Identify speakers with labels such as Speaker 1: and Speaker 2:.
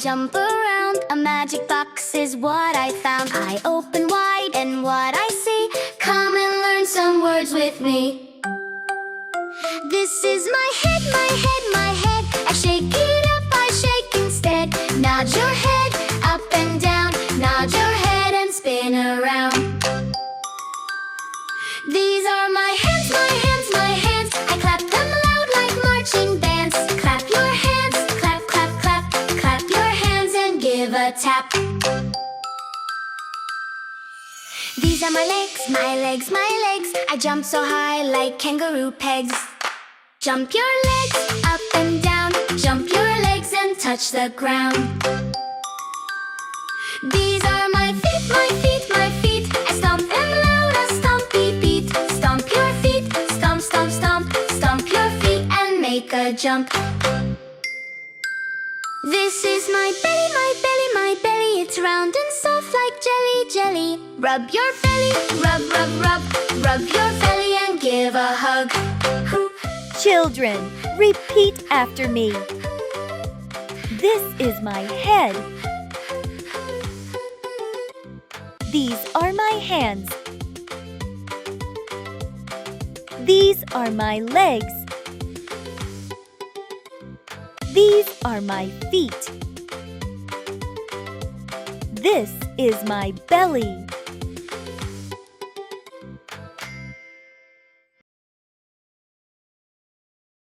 Speaker 1: jump around. A magic box is what I found. I open wide and what I see. Come and learn some words with me. This is my head, my head, my head. I shake it up, I shake instead. Nod your head up and down. Nod your head and spin around. These are my hands, my hands, my hands. I clap them loud like marching bands. Clap your hands, clap, clap, clap. Clap your hands and give a tap. These are my legs, my legs, my legs. I jump so high like kangaroo pegs. Jump your legs up and down. Jump your legs and touch the ground. These are my feet, my feet, my feet. I stomp them loud, a stompy beat. Stomp your feet, stomp, stomp, stomp. Stomp your feet and make a jump. This is my belly, my belly, my belly. It's round and soft like jelly, jelly. Rub your belly, rub, rub, rub. Rub your belly and give a hug.
Speaker 2: Children, repeat after me. This is my head. These are my hands. These are my legs. These are my feet. This is my belly.